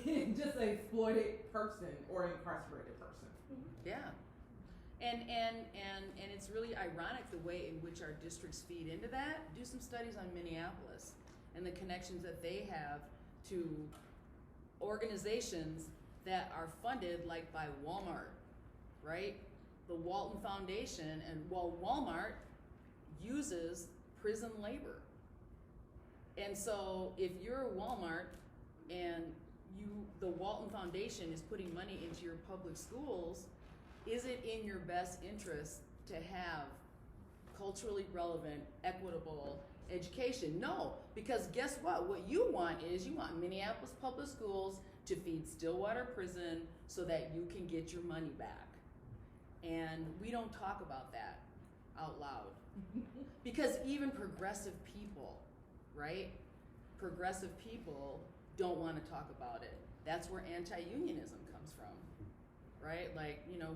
just an exploited person or incarcerated person. Yeah. And it's really ironic the way in which our districts feed into that. Do some studies on Minneapolis and the connections that they have to organizations that are funded like by Walmart, right? The Walton Foundation, and Walmart uses prison labor. And so if you're Walmart and the Walton Foundation is putting money into your public schools, is it in your best interest to have culturally relevant, equitable education? No, because guess what? What you want is you want Minneapolis public schools to feed Stillwater Prison so that you can get your money back. And we don't talk about that out loud. Because even progressive people, right? Progressive people don't want to talk about it. That's where anti-unionism comes from, right? Like, you know,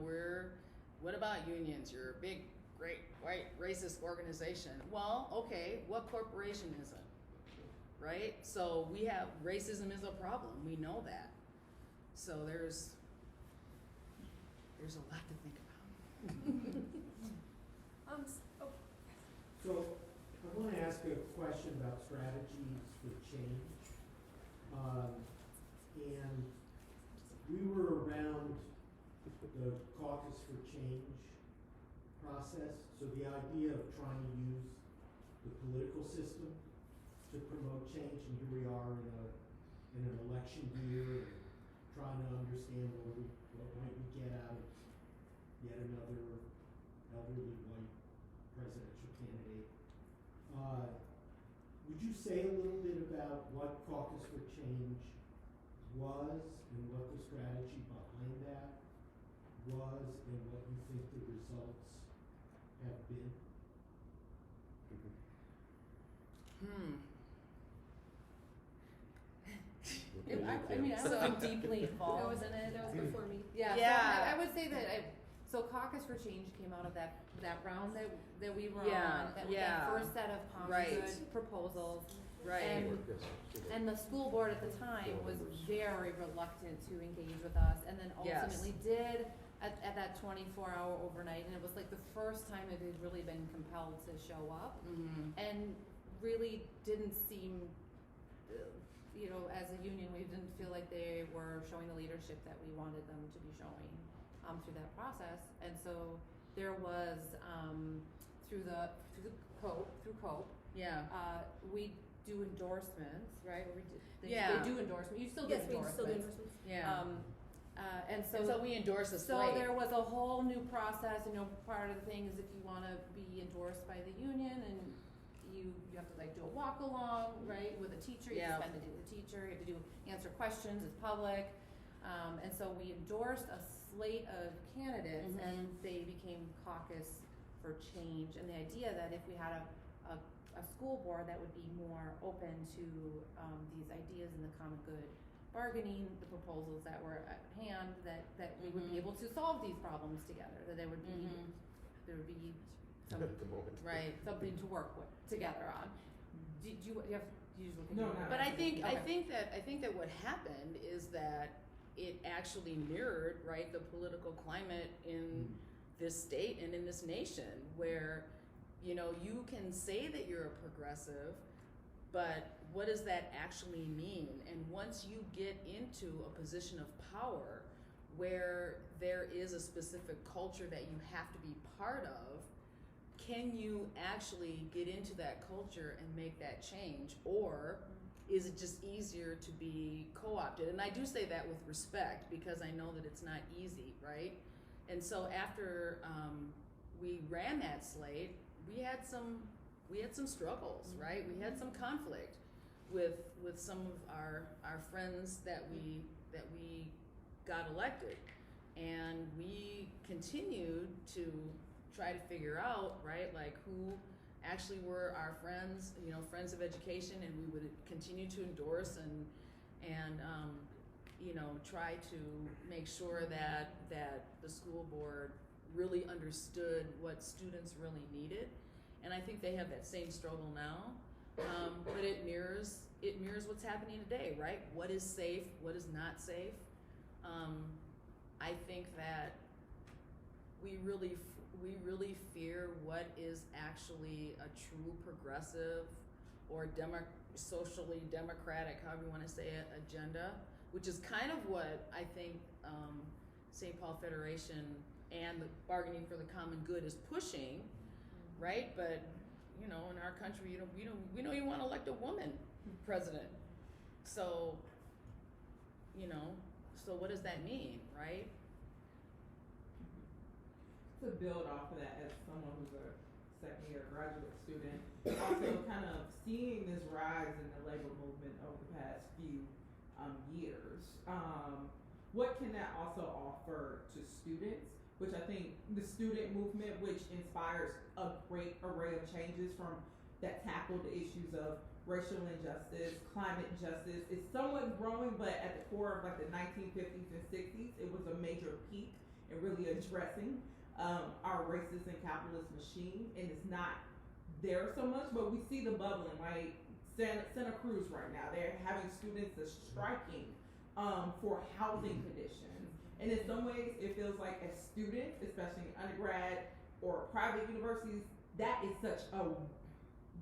what about unions? You're a big, great, white, racist organization. Well, okay, what corporation is it, right? So we have, racism is a problem. We know that. So there's a lot to think about. So I want to ask a question about strategies for change. And we were around the Caucus for Change process. So the idea of trying to use the political system to promote change, and here we are in an election year, and trying to understand what might we get out of yet another elderly white presidential candidate. Would you say a little bit about what Caucus for Change was and what the strategy behind that was and what you think the results have been? I mean, I was so deeply involved in it. That was before me. Yeah. Yeah. So I would say that so Caucus for Change came out of that round that we were Yeah, on. That yeah. first set of common Right. good proposals. Right. And the school board at the time was very reluctant to engage with us, and then ultimately did at that 24-hour overnight, and it was like the first time it had really been compelled to show up, and really didn't seem, as a union, we didn't feel like they were showing the leadership that we wanted them to be showing through that process. And so there was through COPE, we do endorsements, right? They do endorsements. You still Yes, do we endorsements. still do endorsements. Yeah. And so we endorse a So slate. there was a whole new process. Part of the thing is if you want to be endorsed by the union, and you have to do a walk along, right, with a teacher. You have to spend the day with a teacher. You have to answer questions. It's public. And so we endorsed a slate of candidates, and they became Caucus for Change. And the idea that if we had a school board that would be more open to these ideas in the common good bargaining, the proposals that were at hand, that we would be able to solve these problems together, that there would be some, something to work with together on. Do you have No, no. But I think that what happened is that it actually mirrored, right, the political climate in this state and in this nation, where you can say that you're a progressive, but what does that actually mean? And once you get into a position of power where there is a specific culture that you have to be part of, can you actually get into that culture and make that change? Or is it just easier to be co-opted? And I do say that with respect, because I know that it's not easy, right? And so after we ran that slate, we had some struggles, right? We had some conflict with some of our friends that we got elected, and we continued to try to figure out, right, like who actually were our friends, friends of education, and we would continue to endorse and try to make sure that the school board really understood what students really needed. And I think they have that same struggle now, but it mirrors it mirrors what's happening today, right? What is safe, what is not safe? I think that we really fear what is actually a true progressive or socially democratic, however you want to say it, agenda, which is kind of what I think St. Paul Federation and the Bargaining for the Common Good is pushing, right? But you know, in our country, we don't even want to elect a woman president. So, you know, so what does that mean, right? To build off of that, as someone who's a second year graduate student, also kind of seeing this rise in the labor movement over the past few years, what can that also offer to students? Which I think the student movement, which inspires a great array of changes that tackle the issues of racial injustice, climate injustice, is somewhat growing, but at the core of like the 1950s and 60s, it was a major peak in really addressing our racist and capitalist machine, and it's not there so much, but we see the bubbling, right? Santa Cruz right now, they're having students that's striking for housing conditions. And in some ways, it feels like as students, especially in undergrad or private universities, that is such a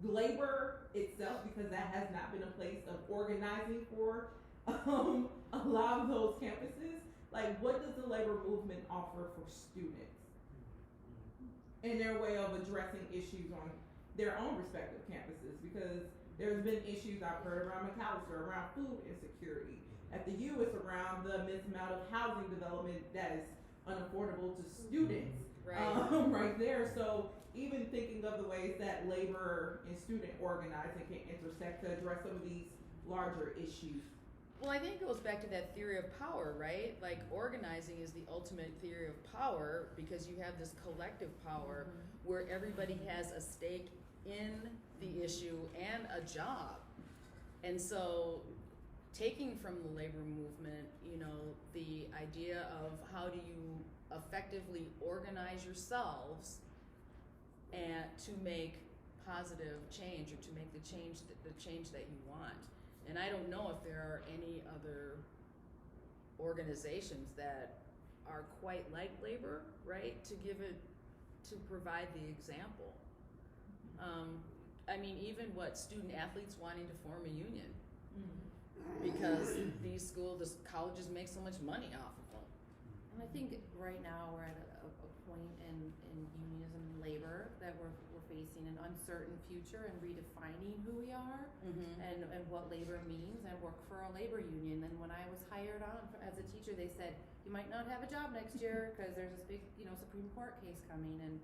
labor itself, because that has not been a place of organizing for a lot of those campuses. Like, what does the labor movement offer for students in their way of addressing issues on their own respective campuses? Because there's been issues I've heard around Macalester, around food insecurity. At the U, it's around the immense amount of housing development that is unaffordable to students, right there. So even thinking of the ways that labor and student organizing can intersect to address some of these larger issues. Well, I think it goes back to that theory of power, right? Like, organizing is the ultimate theory of power, because you have this collective power where everybody has a stake in the issue and a job. And so taking from the labor movement, you know, the idea of how do you effectively organize yourselves and to make positive change, or to make the change that you want. And I don't know if there are any other organizations that are quite like labor, right? To provide the example. I mean, even student athletes wanting to form a union. Because these colleges make so much money off of them. And I think right now we're at a point in unionism and labor that we're facing an uncertain future and redefining who we are and what labor means, and work for a labor union. And when I was hired on as a teacher, they said, you might not have a job next year because there's this big, Supreme Court case coming. And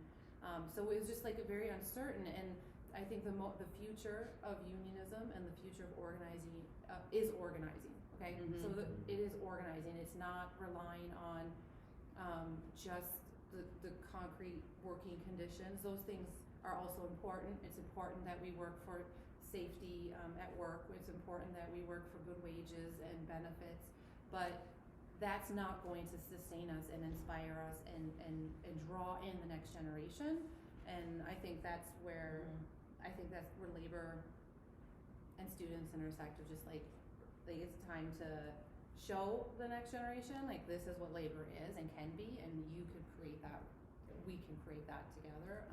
so it was just like a very uncertain. And I think the future of unionism and the future of organizing is organizing. Okay, so it is organizing. It's not relying on just the concrete working conditions. Those things are also important. It's important that we work for safety at work. It's important that we work for good wages and benefits. But that's not going to sustain us and inspire us and draw in the next generation. And I think that's where labor and students intersect, of just like it's time to show the next generation, like, this is what labor is and can be, and you could create that, we can create that together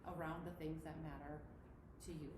around the things that matter to you.